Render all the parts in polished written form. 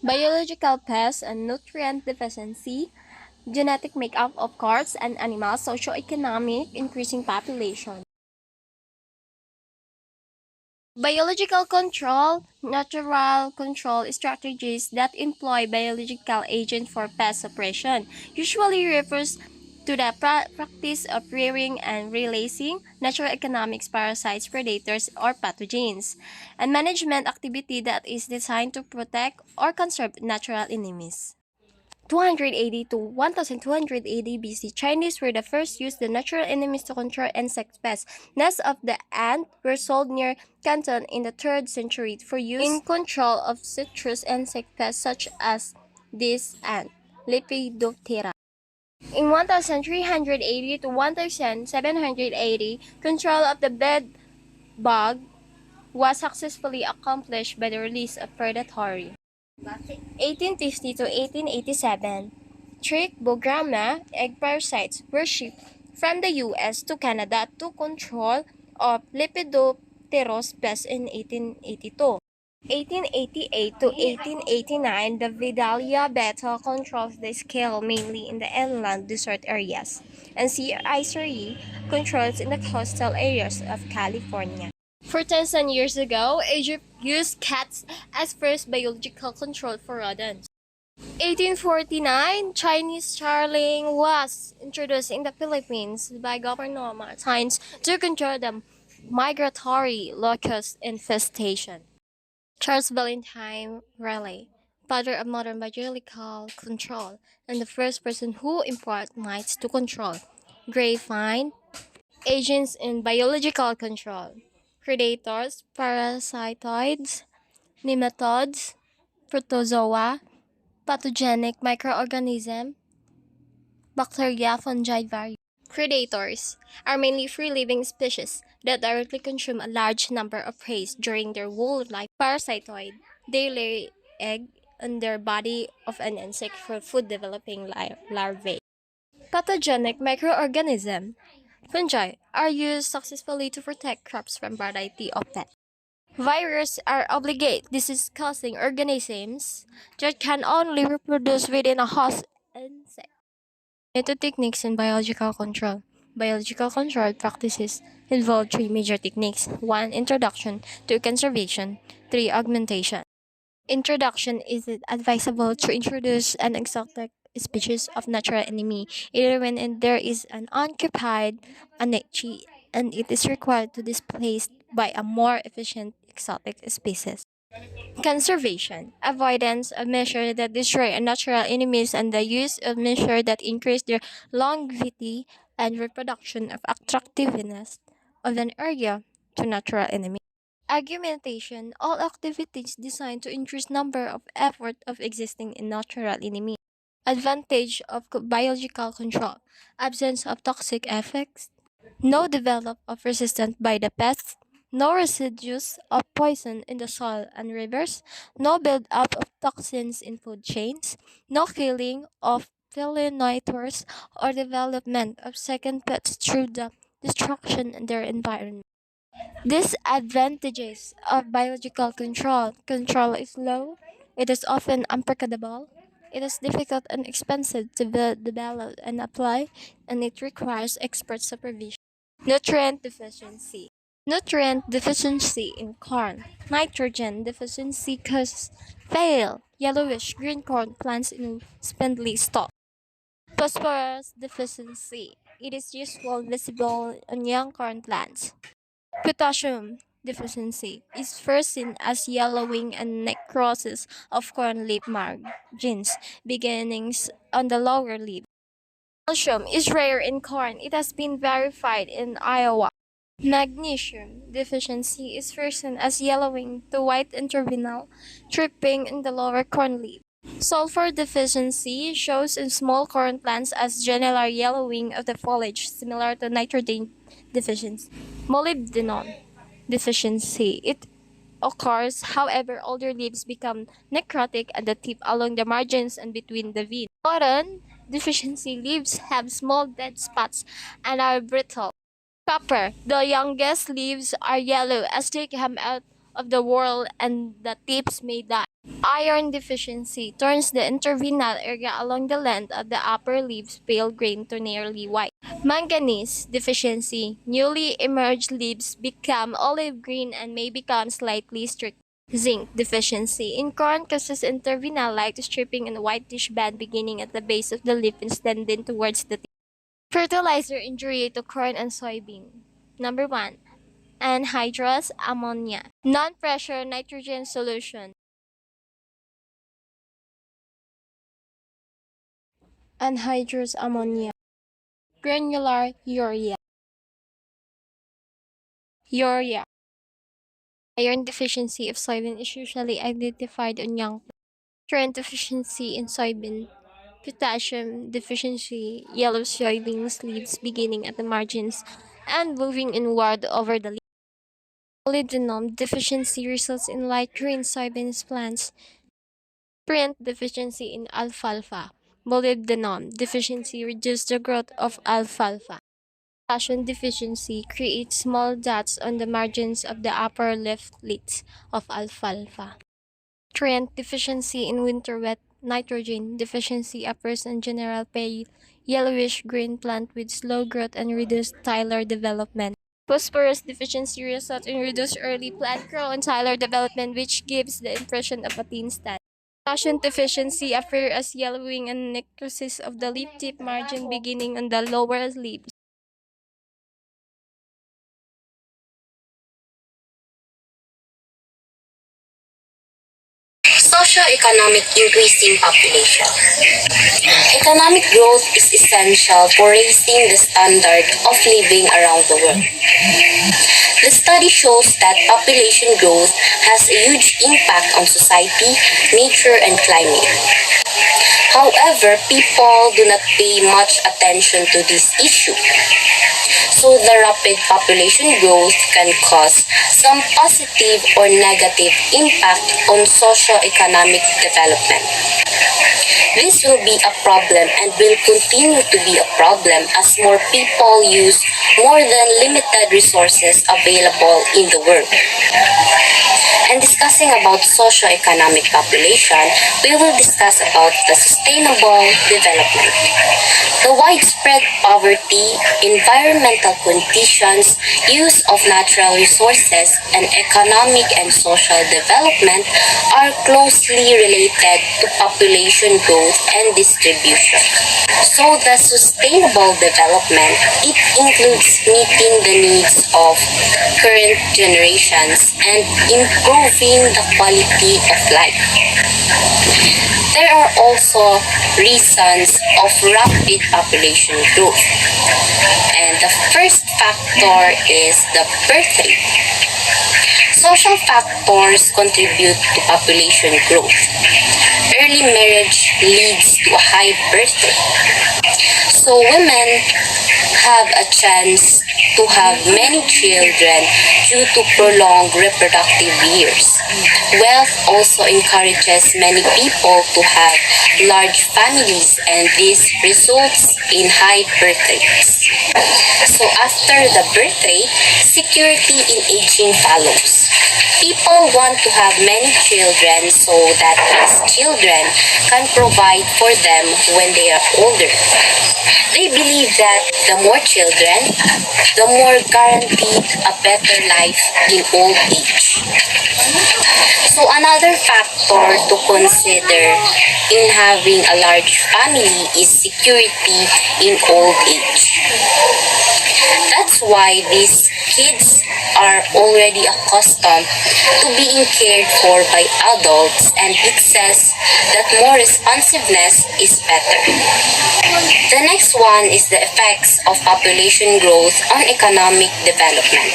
biological pests and nutrient deficiency, genetic makeup of crops and animals, socioeconomic increasing population. Biological control, natural control strategies that employ biological agents for pest suppression, usually refers to the practice of rearing and releasing natural economics parasites, predators, or pathogens, and management activity that is designed to protect or conserve natural enemies. 280 to 1280 BC, Chinese were the first to use the natural enemies to control insect pests. Nests of the ant were sold near Canton in the 3rd century for use in control of citrus insect pests such as this ant, Lepidoptera. In 1380 to 1780, control of the bed bug was successfully accomplished by the release of predatory 1850 to 1887, Trichogramma egg parasites were shipped from the U.S. to Canada to control of Lepidopteros pests in 1882. 1888 to 1889, the Vidalia beta controls the scale mainly in the inland desert areas, and C. iseri controls in the coastal areas of California. 4,000 years ago, Egypt used cats as first biological control for rodents. 1849, Chinese starling was introduced in the Philippines by Governor Martins to control the migratory locust infestation. Charles Valentine Raleigh, father of modern biological control, and the first person who employed mites to control grapevine agents in biological control, predators, parasitoids, nematodes, protozoa, pathogenic microorganism, bacteria, fungi, variants. Predators are mainly free-living species that directly consume a large number of prey during their whole life. Parasitoid, they lay egg on their body of an insect for food developing larvae. Pathogenic microorganism, fungi, are used successfully to protect crops from variety of pests. Viruses are obligate disease-causing organisms that can only reproduce within a host insect. Into techniques in biological control. Biological control practices involve three major techniques. 1. Introduction. 2. Conservation. 3. Augmentation. Introduction is it advisable to introduce an exotic species of natural enemy, either when there is an occupied niche and it is required to displace by a more efficient exotic species. Conservation, avoidance of measures that destroy natural enemies and the use of measures that increase their longevity and reproduction of attractiveness of an area to natural enemies. Augmentation, all activities designed to increase number of effort of existing in natural enemy. Advantage of biological control, absence of toxic effects, no develop of resistance by the pests, no residues of poison in the soil and rivers, no build-up of toxins in food chains, no killing of pollinators or development of second pets through the destruction in their environment. Disadvantages of biological control. Control is low. It is often unpredictable. It is difficult and expensive to build, develop, and apply, and it requires expert supervision. Nutrient deficiency. Nutrient deficiency in corn. Nitrogen deficiency causes pale, yellowish green corn plants in spindly stalk. Phosphorus deficiency. It is usually visible on young corn plants. Potassium deficiency is first seen as yellowing and necrosis of corn leaf margins, beginnings on the lower leaf. Calcium is rare in corn. It has been verified in Iowa. Magnesium deficiency is first seen as yellowing to white intervinal tripping in the lower corn leaf. Sulfur deficiency shows in small corn plants as general yellowing of the foliage, similar to nitrogen deficiency. Molybdenum deficiency. It occurs, however, older leaves become necrotic at the tip along the margins and between the veins. Boron deficiency leaves have small dead spots and are brittle. Copper. The youngest leaves are yellow as they come out of the whorl and the tips may die. Iron deficiency turns the interveinal area along the length of the upper leaves pale green to nearly white. Manganese deficiency. Newly emerged leaves become olive green and may become slightly streaked. Zinc deficiency. In corn causes interveinal light stripping and whitish band beginning at the base of the leaf and extending towards the tip. Fertilizer injury to corn and soybean. Number 1. Anhydrous ammonia. Non-pressure nitrogen solution. Anhydrous ammonia. Granular urea. Urea. Iron deficiency of soybean is usually identified on young plants. Nutrient deficiency in soybean. Potassium deficiency, yellow soybeans leaves beginning at the margins and moving inward over the leaf. Molybdenum deficiency results in light green soybeans plants. Nutrient deficiency in alfalfa. Molybdenum deficiency reduces the growth of alfalfa. Potassium deficiency creates small dots on the margins of the upper leaflets of alfalfa. Nutrient deficiency in winter wet. Nitrogen deficiency occurs in general pale yellowish green plant with slow growth and reduced tiller development. Phosphorus deficiency results in reduced early plant growth and tiller development, which gives the impression of a thin stand. Potassium deficiency appears as yellowing and necrosis of the leaf tip margin beginning on the lower leaves. Socioeconomic increasing population. Economic growth is essential for raising the standard of living around the world. The study shows that population growth has a huge impact on society, nature, and climate. However, people do not pay much attention to this issue. So the rapid population growth can cause some positive or negative impact on socio-economic development. This will be a problem and will continue to be a problem as more people use more than limited resources available in the world. And discussing about socio-economic population, we will discuss about the sustainable development. The widespread poverty, environmental conditions, use of natural resources, and economic and social development are closely related to population growth and distribution. So the sustainable development, it includes meeting the needs of current generations and improving the quality of life. There are also reasons of rapid population growth. And the first factor is the birth rate. Social factors contribute to population growth. Early marriage leads to a high birth rate. So women have a chance to have many children due to prolonged reproductive years. Wealth also encourages many people to have large families, and this results in high birth rates. So after the birth rate, security in aging follows. People want to have many children so that these children can provide for them when they are older. They believe that the more children, the more guaranteed a better life in old age. So another factor to consider in having a large family is security in old age. That's why these kids are already accustomed to being cared for by adults, and it says that more responsiveness is better. The next one is the effects of population growth on economic development.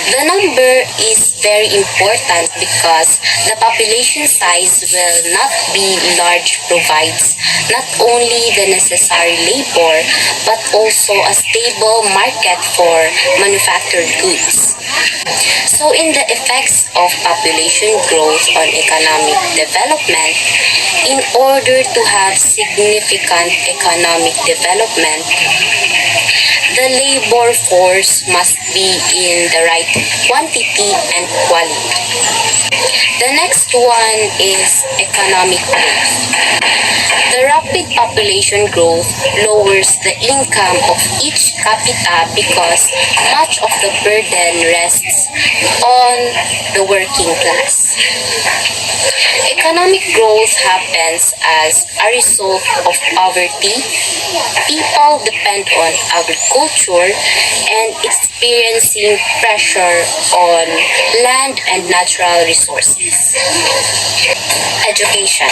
The number is very important because the population size will not be large provides not only the necessary labor but also a stable market for manufactured goods. So in the effects of population growth on economic development, in order to have significant economic development, the labor force must be in the right quantity and quality. The next one is economic growth. The rapid population growth lowers the income of each capita because much of the burden rests on the working class. Economic growth happens as a result of poverty. People depend on agriculture and experiencing pressure on land and natural resources. Education.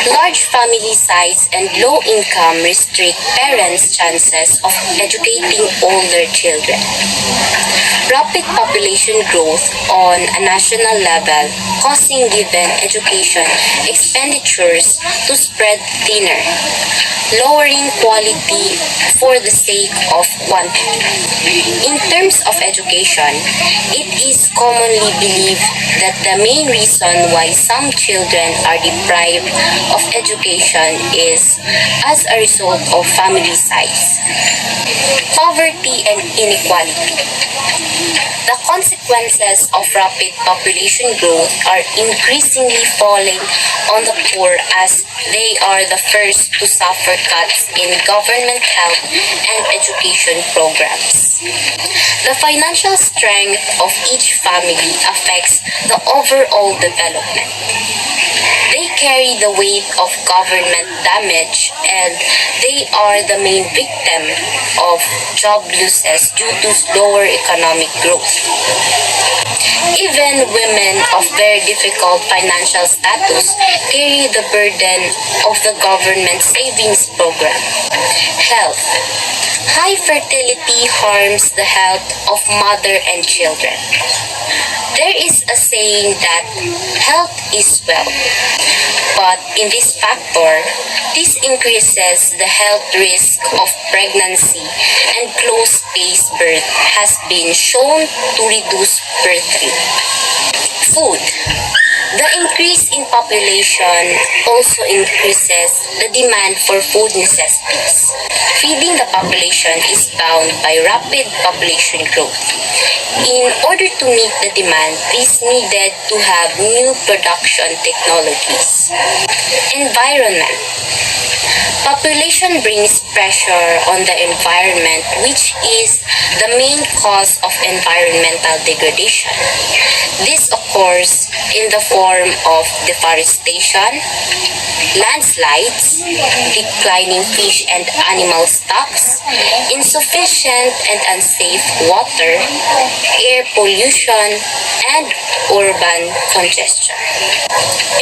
Large family size and low income restrict parents' chances of educating older children. Rapid population growth on a national level causing given education expenditures to spread thinner, lowering quality for the sake of quantity. In terms of education, it is commonly believed that the main reason why some children are deprived of education is as a result of family size, poverty, and inequality. The consequences of rapid population growth are increasingly falling on the poor as they are the first to suffer cuts in government health and education programs. The financial strength of each family affects the overall development. They carry the weight of government damage and they are the main victim of job losses due to slower economic growth. Even women of very difficult financial status carry the burden of the government savings program. Health. High fertility harms the health of mother and children. There is a saying that health is wealth. But in this factor, this increases the health risk of pregnancy and close-spaced birth has been shown to reduce birth rate. Food. The increase in population also increases the demand for food necessities. Feeding the population is bound by rapid population growth. In order to meet the demand, this needed to have new production technologies. Environment. Population brings pressure on the environment, which is the main cause of environmental degradation. This occurs in the form of deforestation, landslides, declining fish and animal stocks, insufficient and unsafe water, air pollution, and urban congestion.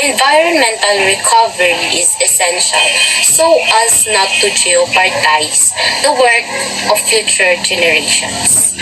Environmental recovery is essential so as not to jeopardize the work of future generations.